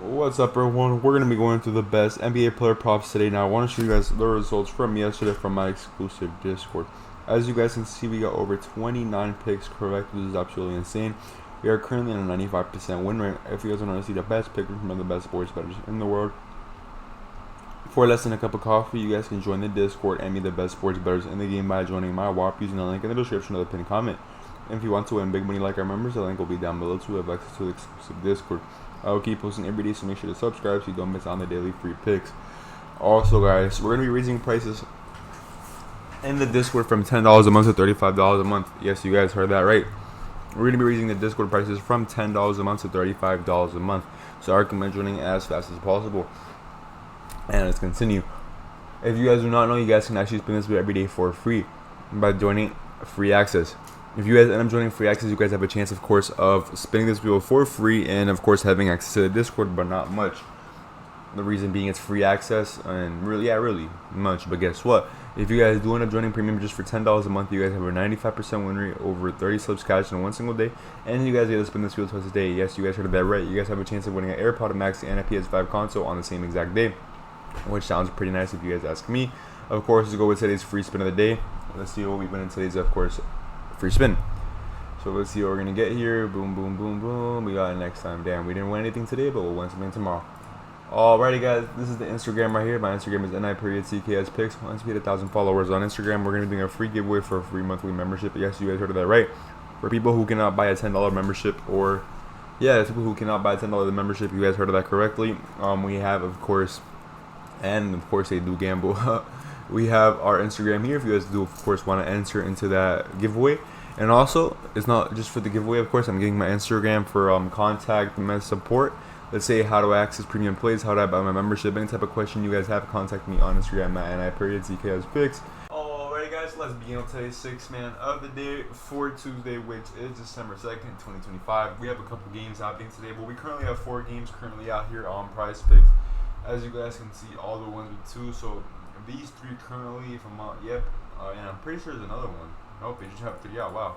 What's up, everyone? We're going to be going through the best NBA player props today. Now, I want to show you guys the results from yesterday from my exclusive Discord. As you guys can see, we got over 29 picks correct, which is absolutely insane. We are currently on a 95% win rate. If you guys want to see the best pickers from the best sports bettors in the world, for less than a cup of coffee, you guys can join the Discord and be the best sports bettors in the game by joining my WAP using the link in the description of the pinned comment. And if you want to win big money like our members, the link will be down below to have access to the exclusive Discord. I will keep posting every day, so make sure to subscribe so you don't miss out on the daily free picks. Also, guys, we're going to be raising prices in the Discord from $10 a month to $35 a month. Yes, you guys heard that right. We're going to be raising the Discord prices from $10 a month to $35 a month. So I recommend joining as fast as possible. And let's continue. If you guys do not know, you guys can actually spin this every day for free by joining free access. If you guys end up joining free access, you guys have a chance, of course, of spinning this wheel for free and, of course, having access to the Discord, but not much. The reason being it's free access and really much. But guess what? If you guys do end up joining premium just for $10 a month, you guys have a 95% win rate, over 30 slips cash in one single day, and you guys get to spin this wheel twice a day. Yes, you guys heard that right. You guys have a chance of winning an AirPod Max and a PS5 console on the same exact day, which sounds pretty nice if you guys ask me. Of course, let's go with today's free spin of the day. Let's see what we win in today's, of course, free spin. So let's see what we're gonna get here. Boom, boom, boom, boom. We got it next time. Damn, we didn't win anything today, but we'll win something tomorrow. Alrighty, guys, this is the Instagram right here. My Instagram is NI_CKSPicks. Once we hit 1,000 followers on Instagram, we're gonna be doing a free giveaway for a free monthly membership. Yes, you guys heard of that right. For people who cannot buy a $10 membership, or people who cannot buy a $10 membership, you guys heard of that correctly. We have, of course, and of course they do gamble. We have our Instagram here if you guys do, of course, want to enter into that giveaway. And also, it's not just for the giveaway, of course. I'm getting my Instagram for contact and support. Let's say how to access premium plays, how to buy my membership, any type of question you guys have, contact me on Instagram at NI_CKSPicks. Alrighty, guys, let's begin on today's sixth man of the day for Tuesday, which is December 2nd, 2025. We have a couple games happening today, but we currently have 4 games currently out here on PRIZEPICKS. As you guys can see, all the ones with 2. So these 3 currently, if I'm not, and I'm pretty sure there's another one. Nope, they just have 3 out. Wow.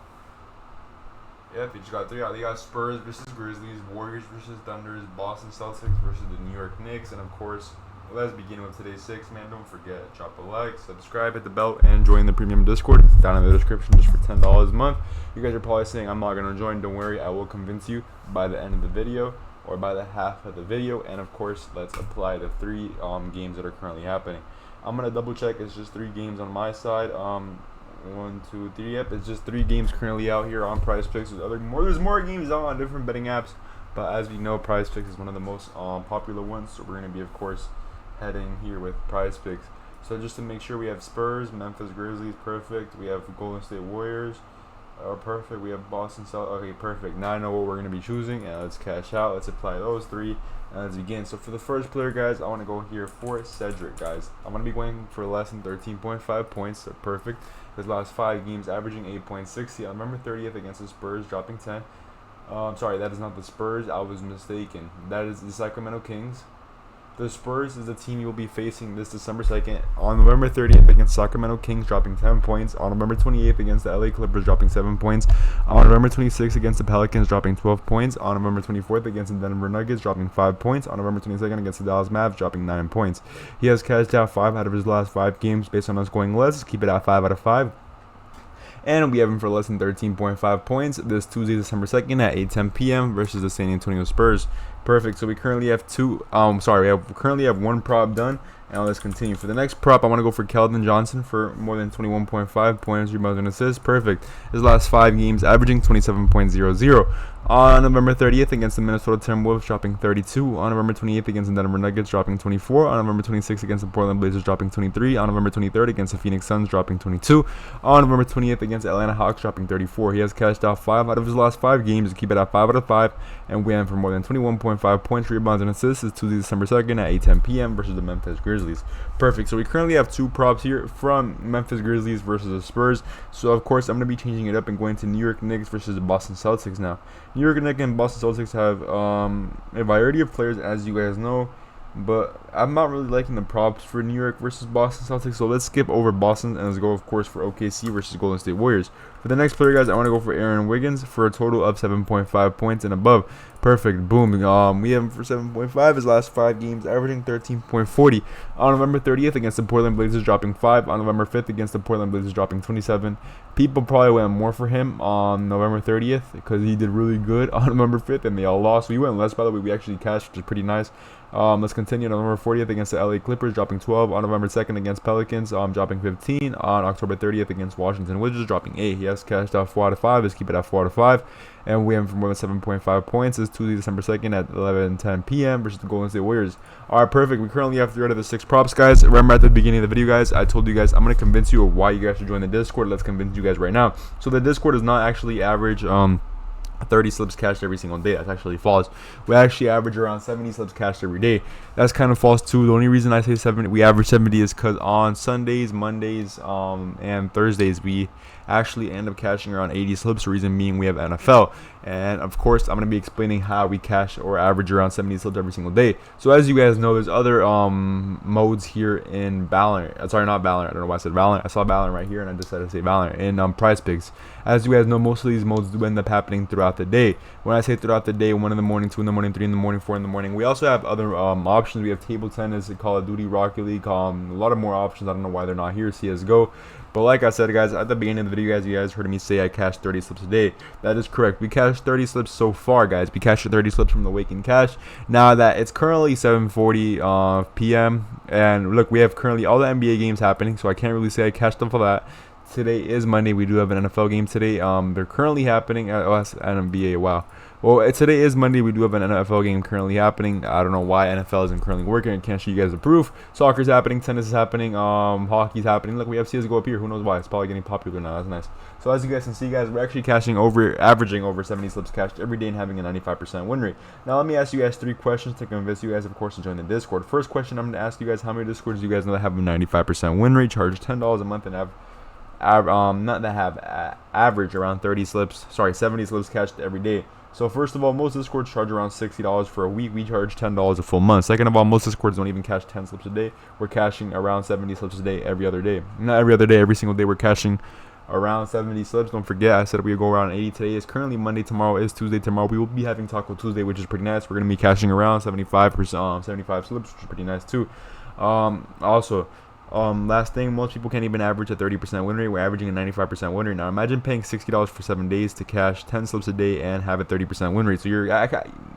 Yep, they just got 3 out. They got Spurs versus Grizzlies, Warriors versus Thunders, Boston Celtics versus the New York Knicks, and of course, let's begin with today's 6, man. Don't forget, drop a like, subscribe, hit the bell, and join the premium Discord. It's down in the description just for $10 a month. You guys are probably saying I'm not gonna join. Don't worry, I will convince you by the end of the video or by the half of the video. And of course, let's apply the 3 games that are currently happening. I'm gonna double check. It's just 3 games on my side. 1, 2, 3. Yep, it's just 3 games currently out here on PRIZEPICKS. There's more games out on different betting apps, but as we know, PRIZEPICKS is one of the most popular ones. So we're gonna be, of course, heading here with PRIZEPICKS. So just to make sure, we have Spurs, Memphis Grizzlies, perfect. We have Golden State Warriors, perfect. We have Boston Celtics. Okay, perfect. Now I know what we're gonna be choosing, and let's cash out. Let's apply those 3. And let's begin. So for the first player, guys, I want to go here for Cedric, guys. I'm going to be going for less than 13.5 points. So perfect. His last 5 games averaging 8.60 on November 30th against the Spurs, dropping 10. Sorry, that is not the Spurs. I was mistaken. That is the Sacramento Kings. The Spurs is the team you will be facing this December 2nd on November 30th against Sacramento Kings, dropping 10 points. On November 28th against the LA Clippers, dropping 7 points. On November 26th against the Pelicans, dropping 12 points. On November 24th against the Denver Nuggets, dropping 5 points. On November 22nd against the Dallas Mavs, dropping 9 points. He has cashed out 5 out of his last 5 games based on us going less. Keep it at 5 out of 5. And we have him for less than 13.5 points this Tuesday, December 2nd at 8:10 p.m. versus the San Antonio Spurs. Perfect. So we currently have currently have 1 prop done. Now let's continue. For the next prop, I want to go for Keldon Johnson for more than 21.5 points, rebounds, and assists. Perfect. His last 5 games averaging 27.00. On November 30th against the Minnesota Timberwolves, dropping 32. On November 28th against the Denver Nuggets, dropping 24. On November 26th against the Portland Blazers, dropping 23. On November 23rd against the Phoenix Suns, dropping 22. On November 20th against the Atlanta Hawks, dropping 34. He has cashed out 5 out of his last 5 games to keep it at 5 out of 5. And we have for more than 21.5 points, rebounds, and assists is Tuesday, December 2nd at 8:10 p.m. versus the Memphis Grizzlies. Perfect. So we currently have 2 props here from Memphis Grizzlies versus the Spurs. So of course, I'm going to be changing it up and going to New York Knicks versus the Boston Celtics now. New York Knicks and Boston Celtics have a variety of players, as you guys know, but I'm not really liking the props for New York versus Boston Celtics, so let's skip over Boston and let's go, of course, for OKC versus Golden State Warriors. For the next player, guys, I want to go for Aaron Wiggins for a total of 7.5 points and above. Perfect. Boom. We have him for 7.5. His last 5 games, averaging 13.40. On November 30th against the Portland Blazers, dropping 5. On November 5th against the Portland Blazers, dropping 27. People probably went more for him on November 30th because he did really good on November 5th, and they all lost. We went less, by the way. We actually cashed, which is pretty nice. Let's continue. On November 40th against the LA Clippers, dropping 12. On November 2nd against Pelicans, dropping 15. On October 30th against Washington Wizards, dropping 8. He has cashed out 4 out of 5. Let's keep it at 4 out of 5. And we have him for more than 7.5 points. This Tuesday, December 2nd at 11:10 p.m. versus the Golden State Warriors. All right, perfect. We currently have 3 out of the 6 props, guys. Remember at the beginning of the video, guys, I told you guys I'm going to convince you of why you guys should join the Discord. Let's convince you guys right now. So the Discord does not actually average 30 slips cashed every single day. That's actually false. We actually average around 70 slips cashed every day. That's kind of false too. The only reason I say 70, we average 70 is because on Sundays, Mondays, and Thursdays we actually end up cashing around 80 slips. Reason being we have NFL, and of course I'm going to be explaining how we cash or average around 70 slips every single day. So as you guys know, there's other modes here in Valorant. Sorry, not Valorant. I don't know why I said Valorant. I saw Valorant right here and I decided to say Valorant. In PrizePicks, as you guys know, most of these modes do end up happening throughout the day. When I say throughout the day, 1 in the morning, 2 in the morning, 3 in the morning, 4 in the morning. We also have other options. We have table tennis, Call of Duty, Rocket League, a lot of more options. I don't know why they're not here. CSGO. But like I said, guys, at the beginning of the video, guys, you guys heard me say I cashed 30 slips a day. That is correct. We cashed 30 slips so far, guys. We cashed 30 slips from the Waking Cash. Now that it's currently 7:40 p.m. and look, we have currently all the NBA games happening, so I can't really say I cashed them for that. Today is Monday. We do have an NFL game today. They're currently happening. Oh, that's an NBA. Wow. Well, today is Monday. We do have an NFL game currently happening. I don't know why NFL isn't currently working. I can't show you guys the proof. Soccer's happening. Tennis is happening. Hockey's happening. Look, we have CSGO up here. Who knows why? It's probably getting popular now. That's nice. So as you guys can see, guys, we're actually averaging over 70 slips cashed every day and having a 95% win rate. Now, let me ask you guys 3 questions to convince you guys, of course, to join the Discord. First question, I'm going to ask you guys, how many Discords do you guys know that have a 95% win rate, charge $10 a month, and average around 70 slips cashed every day? So first of all, most Discords charge around $60 for a week. We charge $10 a full month. Second of all, most Discords don't even cash 10 slips a day. We're cashing around 70 slips a day every other day. Not every other day, every single day we're cashing around 70 slips. Don't forget, I said we go around 80 today. It's currently Monday. Tomorrow is Tuesday. Tomorrow we will be having Taco Tuesday, which is pretty nice. We're going to be cashing around 75 slips, which is pretty nice too. Last thing, most people can't even average a 30% win rate. We're averaging a 95% win rate. Now imagine paying $60 for 7 days to cash 10 slips a day and have a 30% win rate. So you're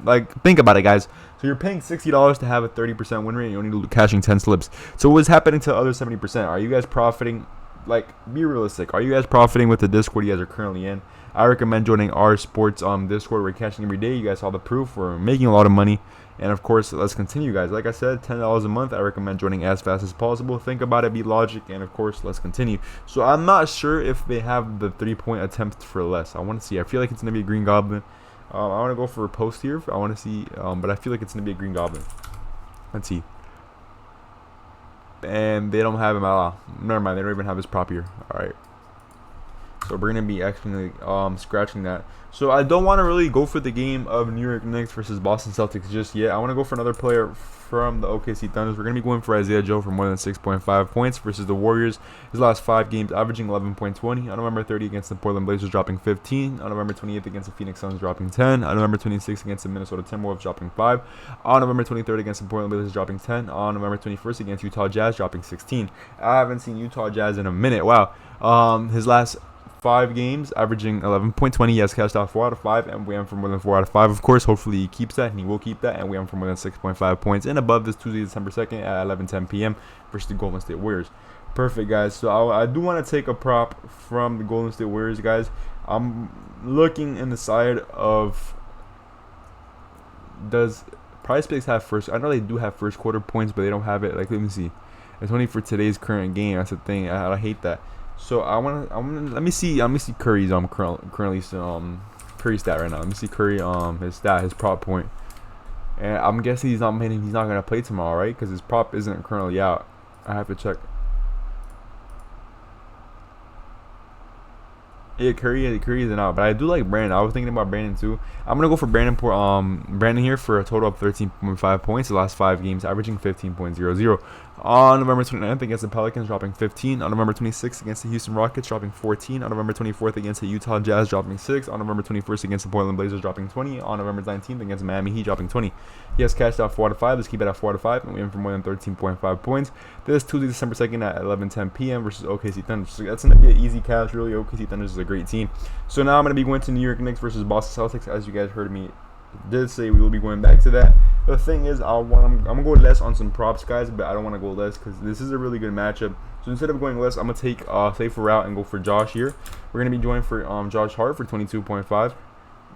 like, think about it, guys. So you're paying $60 to have a 30% win rate and you're only cashing 10 slips. So what's happening to the other 70%? Are you guys profiting? Like, be realistic. Are you guys profiting with the Discord you guys are currently in? I recommend joining our sports Discord. We're cashing every day. You guys saw the proof. We're making a lot of money. And of course, let's continue, guys. Like I said, $10 a month. I recommend joining as fast as possible. Think about it, be logic, and of course, let's continue. So I'm not sure if they have the 3-point attempt for less. I want to see. I feel like it's gonna be a Green Goblin. I want to go for a post here. I want to see, but I feel like it's gonna be a Green Goblin. Let's see. And they don't have him at all. Never mind. They don't even have his prop here. All right. So we're gonna be actually scratching that. So I don't want to really go for the game of New York Knicks versus Boston Celtics just yet. I want to go for another player from the OKC Thunders. We're gonna be going for Isaiah Joe for more than 6.5 points versus the Warriors. His last 5 games, averaging 11.20. On November 30 against the Portland Blazers, dropping 15. On November 28th against the Phoenix Suns, dropping 10. On November 26th against the Minnesota Timberwolves, dropping 5. On November 23rd against the Portland Blazers, dropping 10. On November 21st against Utah Jazz, dropping 16. I haven't seen Utah Jazz in a minute. Wow. His last 5 games, averaging 11.20. He has cashed out 4 out of 5, and we have for more than 4 out of 5. Of course, hopefully he keeps that, and he will keep that. And we have for more than 6.5 points and above this Tuesday, December 2nd at 11:10 p.m. versus the Golden State Warriors. Perfect, guys. So I do want to take a prop from the Golden State Warriors, guys. I'm looking in the side of, does PrizePicks have first? I know they do have first quarter points, but they don't have it. Like, let me see. It's only for today's current game. That's the thing. I hate that. So let me see Curry's currently Curry stat right now. Let me see Curry his prop point. And I'm guessing he's not gonna play tomorrow, right? Because his prop isn't currently out. I have to check. Yeah, Curry isn't out, but I do like Brandon. I was thinking about Brandon too. I'm gonna go for Brandon here for a total of 13.5 points the last 5 games, averaging 15.00. On November 29th against the Pelicans, dropping 15. On November 26th against the Houston Rockets, dropping 14. On November 24th against the Utah Jazz, dropping 6. On November 21st against the Portland Blazers, dropping 20. On November 19th against Miami Heat, dropping 20. He has cashed out 4 out of 5. Let's keep it at 4 out of 5, and we aim for more than 13.5 points. This Tuesday, December 2nd at 11:10 p.m. versus OKC Thunder. So that's gonna be an easy cash. Really, OKC Thunder is a great team. So now I'm gonna be going to New York Knicks versus Boston Celtics. As you guys heard me did say, we will be going back to that. The thing is, I'm gonna go less on some props, guys, but I don't want to go less because this is a really good matchup. So instead of going less, I'm gonna take safer route and go for Josh here. We're gonna be joined for Josh Hart for 22.5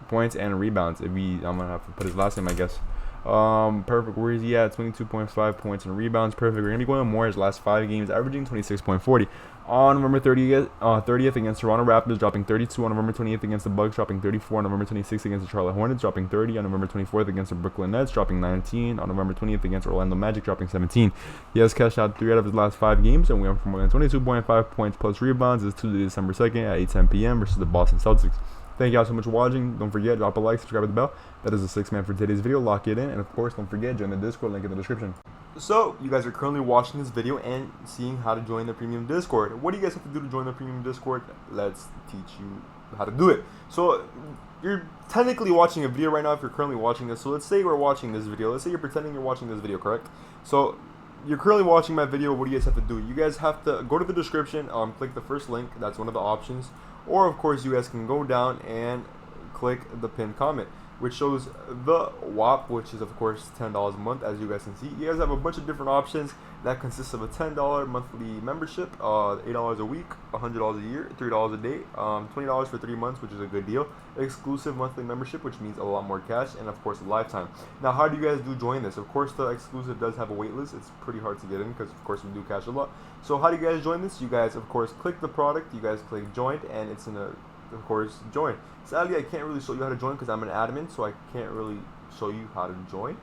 points and rebounds. I'm gonna have to put his last name, I guess. Perfect. Where is he at? 22.5 points and rebounds. Perfect. We're gonna be going more his last 5 games, averaging 26.40. On November 30th against Toronto Raptors, dropping 32. On November 20th against the Bucks, dropping 34. On November 26th against the Charlotte Hornets, dropping 30. On November 24th against the Brooklyn Nets, dropping 19. On November 20th against Orlando Magic, dropping 17. He has cashed out 3 out of his last 5 games, and we are for more than 22.5 points plus rebounds. This Tuesday, December 2nd at 8:10 p.m. versus the Boston Celtics. Thank you all so much for watching. Don't forget, drop a like, subscribe to the bell. That is the 6th man for today's video. Lock it in, and of course, don't forget, join the Discord, link in the description. So, you guys are currently watching this video and seeing how to join the premium Discord. What do you guys have to do to join the premium Discord? Let's teach you how to do it. So, you're technically watching a video right now if you're currently watching this. So, let's say we're watching this video. Let's say you're pretending you're watching this video, correct? So, you're currently watching my video. What do you guys have to do? You guys have to go to the description, click the first link. That's one of the options. Or, of course, you guys can go down and click the pinned comment, which shows the WAP, which is, of course, $10 a month. As you guys can see, you guys have a bunch of different options that consists of a $10 monthly membership, $8 a week, $100 a year, $3 a day, $20 for 3 months, which is a good deal, exclusive monthly membership, which means a lot more cash, and of course a lifetime. Now, how do you guys do join this? Of course, the exclusive does have a wait list. It's pretty hard to get in because, of course, we do cash a lot. So how do you guys join this? You guys, of course, click the product, you guys click join, and it's in a, of course, join. Sadly, I can't really show you how to join because I'm an admin, so I can't really show you how to join.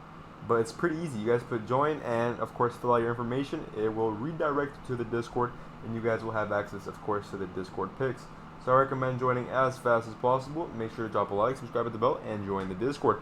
But it's pretty easy. You guys put join and, of course, fill out your information. It will redirect you to the Discord, and you guys will have access, of course, to the Discord picks. So I recommend joining as fast as possible. Make sure to drop a like, subscribe to the bell, and join the Discord.